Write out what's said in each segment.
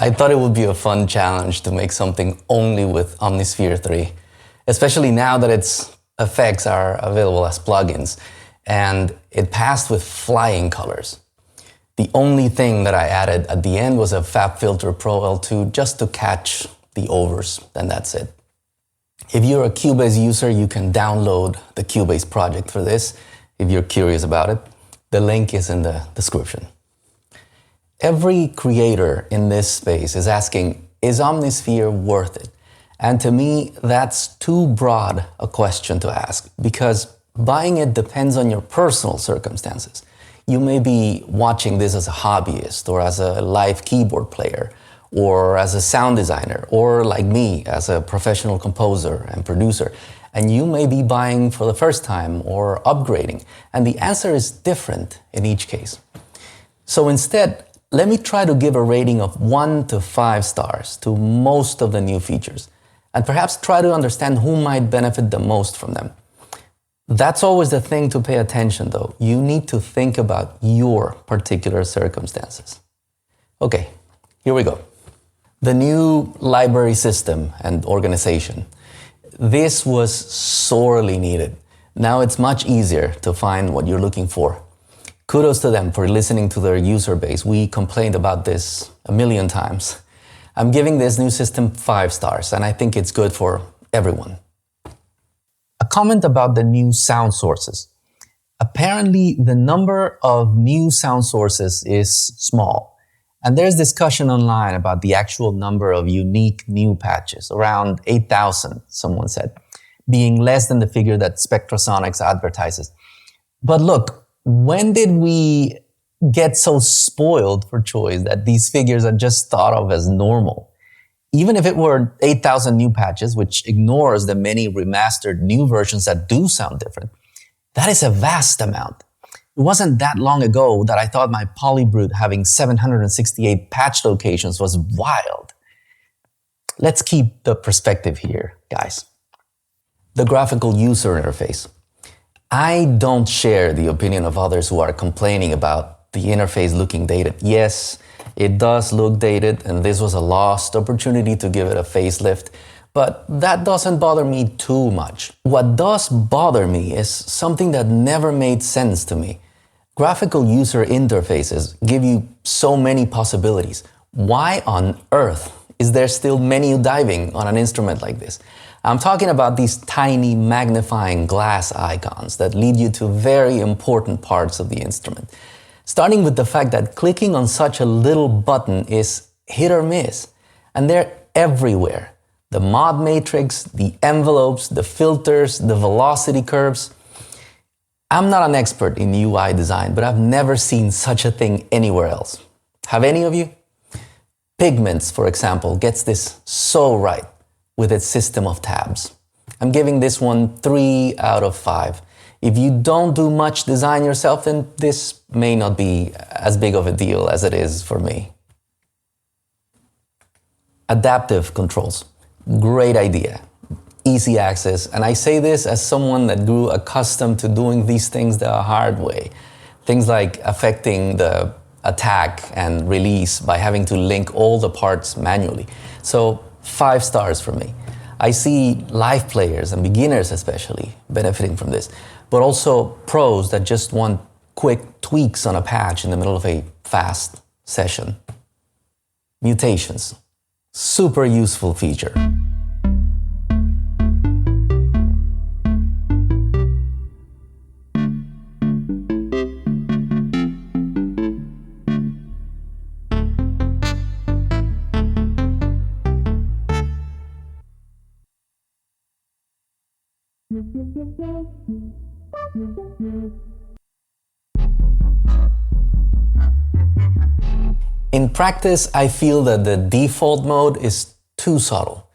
I thought it would be a fun challenge to make something only with Omnisphere 3, especially now that its effects are available as plugins, and it passed with flying colors. The only thing that I added at the end was a FabFilter Pro L2 just to catch the overs, and that's it. If you're a Cubase user, you can download the Cubase project for this if you're curious about it. The link is in the description. Every creator in this space is asking, is Omnisphere worth it? And to me, that's too broad a question to ask, because buying it depends on your personal circumstances. You may be watching this as a hobbyist, or as a live keyboard player, or as a sound designer, or like me, as a professional composer and producer. And you may be buying for the first time or upgrading, and the answer is different in each case. So instead, let me try to give a rating of 1 to 5 stars to most of the new features, and perhaps try to understand who might benefit the most from them. That's always the thing to pay attention though. You need to think about your particular circumstances. Okay, here we go. The new library system and organization. This was sorely needed. Now it's much easier to find what you're looking for. Kudos to them for listening to their user base. We complained about this a million times. I'm giving this new system 5 stars, and I think it's good for everyone. A comment about the new sound sources. Apparently, the number of new sound sources is small, and there's discussion online about the actual number of unique new patches, around 8,000, someone said, being less than the figure that Spectrasonics advertises. But look, when did we get so spoiled for choice that these figures are just thought of as normal? Even if it were 8,000 new patches, which ignores the many remastered new versions that do sound different, that is a vast amount. It wasn't that long ago that I thought my Polybrute having 768 patch locations was wild. Let's keep the perspective here, guys. The graphical user interface. I don't share the opinion of others who are complaining about the interface looking dated. Yes, it does look dated, and this was a lost opportunity to give it a facelift, but that doesn't bother me too much. What does bother me is something that never made sense to me. Graphical user interfaces give you so many possibilities. Why on earth is there still menu diving on an instrument like this? I'm talking about these tiny magnifying glass icons that lead you to very important parts of the instrument. Starting with the fact that clicking on such a little button is hit or miss, and they're everywhere. The mod matrix, the envelopes, the filters, the velocity curves. I'm not an expert in UI design, but I've never seen such a thing anywhere else. Have any of you? Pigments, for example, gets this so right with its system of tabs. I'm giving this one 3 out of 5. If you don't do much design yourself, then this may not be as big of a deal as it is for me. Adaptive controls. Great idea. Easy access. And I say this as someone that grew accustomed to doing these things the hard way. Things like affecting the attack and release by having to link all the parts manually. So 5 stars for me. I see live players and beginners especially benefiting from this, but also pros that just want quick tweaks on a patch in the middle of a fast session. Mutations. Super useful feature. In practice, I feel that the default mode is too subtle,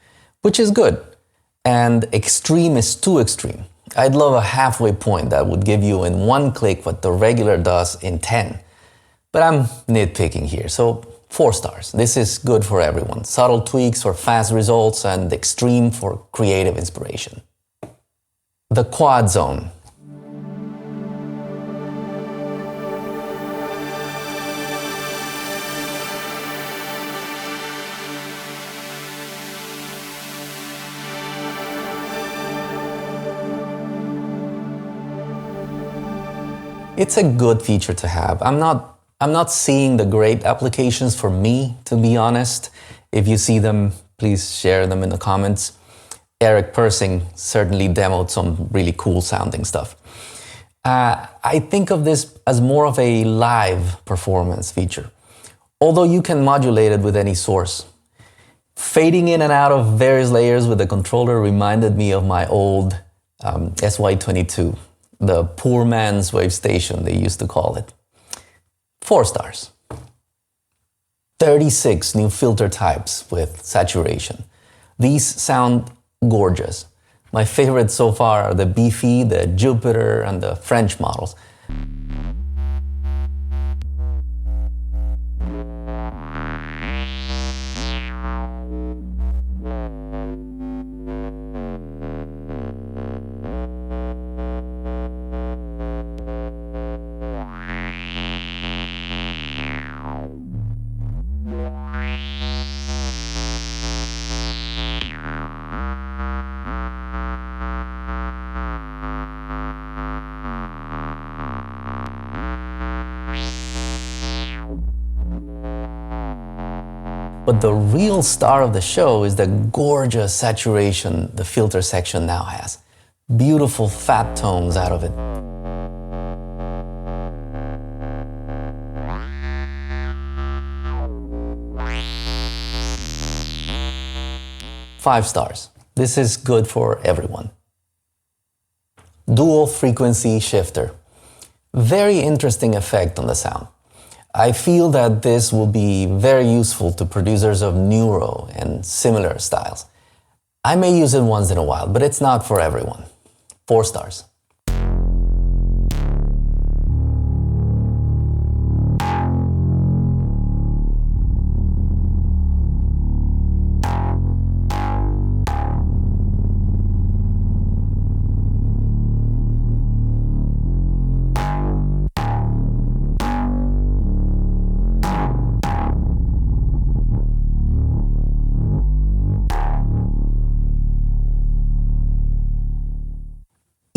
which is good, and extreme is too extreme. I'd love a halfway point that would give you in 1 click what the regular does in 10. But I'm nitpicking here, so 4 stars. This is good for everyone. Subtle tweaks for fast results and extreme for creative inspiration. The quad zone. It's a good feature to have. I'm not seeing the great applications for me, to be honest. If you see them, please share them in the comments. Eric Persing certainly demoed some really cool sounding stuff. I think of this as more of a live performance feature, although you can modulate it with any source. Fading in and out of various layers with the controller reminded me of my old SY22, the poor man's wave station, they used to call it. 4 stars. 36 new filter types with saturation. These sound gorgeous. My favorites so far are the Beefy, the Jupiter, and the French models. But the real star of the show is the gorgeous saturation the filter section now has. Beautiful fat tones out of it. Five stars. This is good for everyone. Dual frequency shifter. Very interesting effect on the sound. I feel that this will be very useful to producers of neuro and similar styles. I may use it once in a while, but it's not for everyone. 4 stars.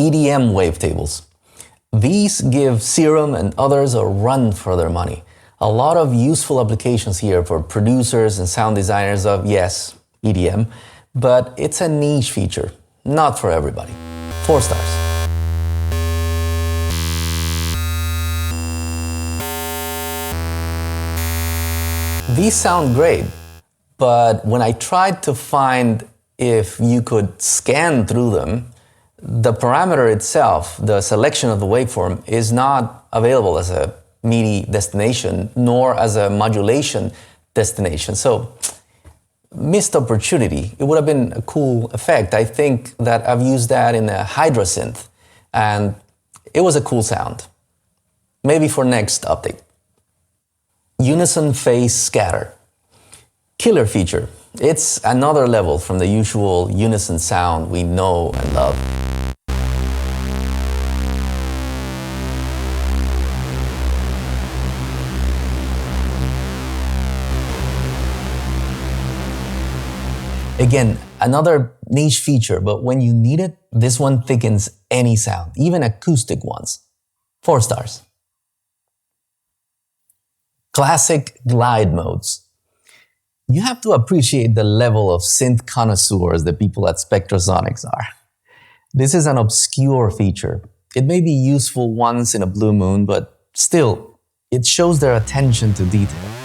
EDM wavetables. These give Serum and others a run for their money. A lot of useful applications here for producers and sound designers of, yes, EDM, but it's a niche feature, not for everybody. 4 stars. These sound great, but when I tried to find if you could scan through them, the parameter itself, the selection of the waveform, is not available as a MIDI destination, nor as a modulation destination. So, missed opportunity. It would have been a cool effect. I think that I've used that in a Hydra synth, and it was a cool sound. Maybe for next update. Unison phase scatter. Killer feature. It's another level from the usual unison sound we know and love. Again, another niche feature, but when you need it, this one thickens any sound, even acoustic ones. 4 stars. Classic glide modes. You have to appreciate the level of synth connoisseurs the people at Spectrasonics are. This is an obscure feature. It may be useful once in a blue moon, but still, it shows their attention to detail.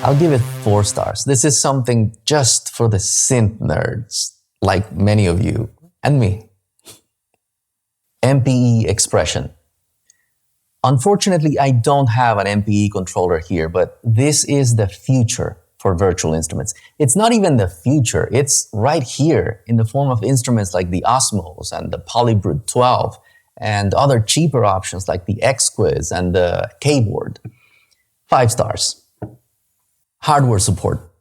I'll give it 4 stars. This is something just for the synth nerds, like many of you and me. MPE expression. Unfortunately, I don't have an MPE controller here, but this is the future for virtual instruments. It's not even the future, it's right here in the form of instruments like the Osmos and the Polybrute 12 and other cheaper options like the X-Quiz and the Keyboard. 5 stars. Hardware support.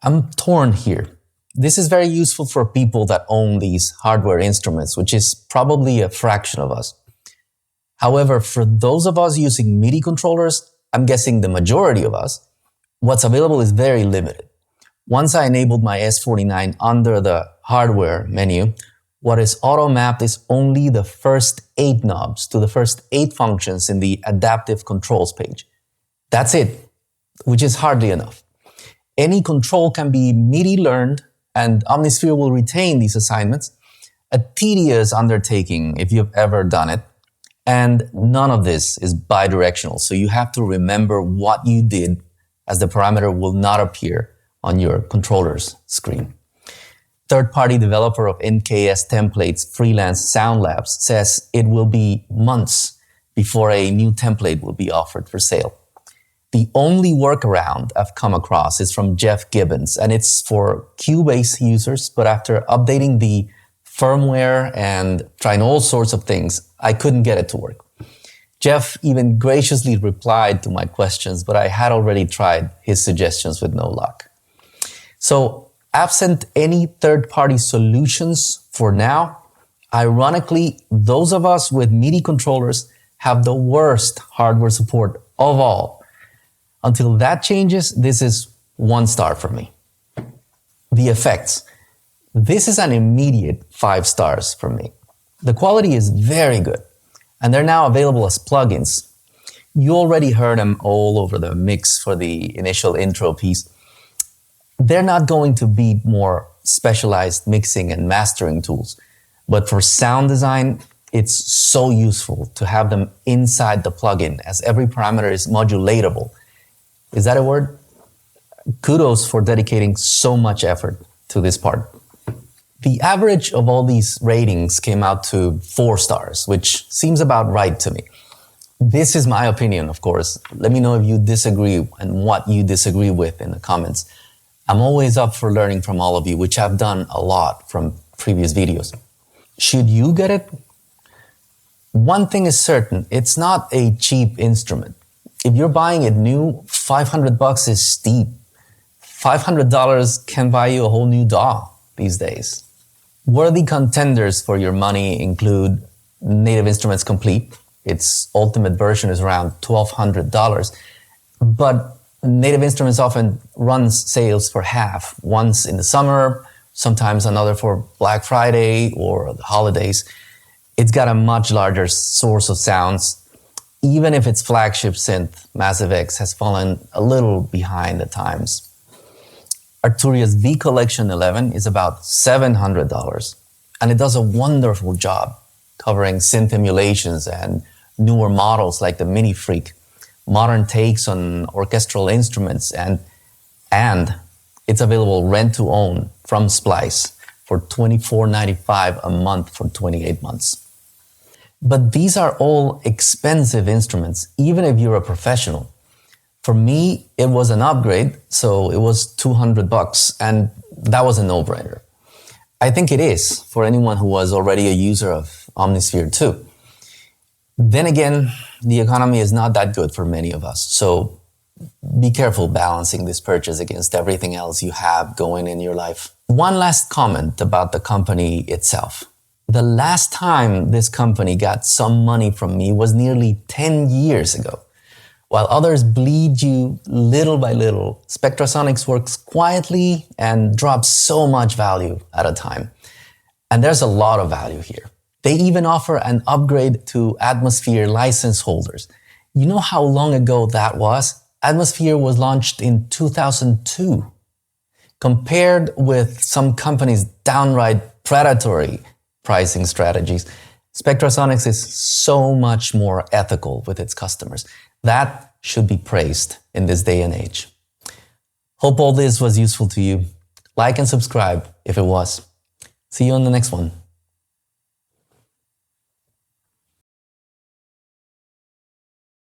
I'm torn here. This is very useful for people that own these hardware instruments, which is probably a fraction of us. However, for those of us using MIDI controllers, I'm guessing the majority of us, what's available is very limited. Once I enabled my S49 under the hardware menu, what is auto-mapped is only the first 8 knobs to the first 8 functions in the adaptive controls page. That's it, which is hardly enough. Any control can be MIDI learned, and Omnisphere will retain these assignments. A tedious undertaking if you've ever done it. And none of this is bidirectional, so you have to remember what you did, as the parameter will not appear on your controller's screen. Third-party developer of NKS templates, Freelance Sound Labs, says it will be months before a new template will be offered for sale. The only workaround I've come across is from Jeff Gibbons, and it's for Cubase users, but after updating the firmware and trying all sorts of things, I couldn't get it to work. Jeff even graciously replied to my questions, but I had already tried his suggestions with no luck. So, absent any third-party solutions for now, ironically, those of us with MIDI controllers have the worst hardware support of all. Until that changes, this is 1 star for me. The effects. This is an immediate 5 stars for me. The quality is very good, and they're now available as plugins. You already heard them all over the mix for the initial intro piece. They're not going to be more specialized mixing and mastering tools, but for sound design, it's so useful to have them inside the plugin, as every parameter is modulatable. Is that a word? Kudos for dedicating so much effort to this part. The average of all these ratings came out to 4 stars, which seems about right to me. This is my opinion, of course. Let me know if you disagree and what you disagree with in the comments. I'm always up for learning from all of you, which I've done a lot from previous videos. Should you get it? One thing is certain, it's not a cheap instrument. If you're buying it new, $500 is steep. $500 can buy you a whole new DAW these days. Worthy contenders for your money include Native Instruments Complete. Its ultimate version is around $1,200, but Native Instruments often runs sales for half, once in the summer, sometimes another for Black Friday or the holidays. It's got a much larger source of sounds, even if its flagship synth, Massive X, has fallen a little behind the times. Arturia's V Collection 11 is about $700, and it does a wonderful job covering synth emulations and newer models like the Mini Freak, modern takes on orchestral instruments, and it's available rent-to-own from Splice for $24.95 a month for 28 months. But these are all expensive instruments, even if you're a professional. For me, it was an upgrade, so it was $200, and that was a no-brainer. I think it is for anyone who was already a user of Omnisphere 2. Then again, the economy is not that good for many of us, so be careful balancing this purchase against everything else you have going in your life. One last comment about the company itself. The last time this company got some money from me was nearly 10 years ago. While others bleed you little by little, Spectrasonics works quietly and drops so much value at a time. And there's a lot of value here. They even offer an upgrade to Atmosphere license holders. You know how long ago that was? Atmosphere was launched in 2002. Compared with some companies' downright predatory pricing strategies, Spectrasonics is so much more ethical with its customers. That should be praised in this day and age. Hope all this was useful to you. Like and subscribe if it was. See you on the next one.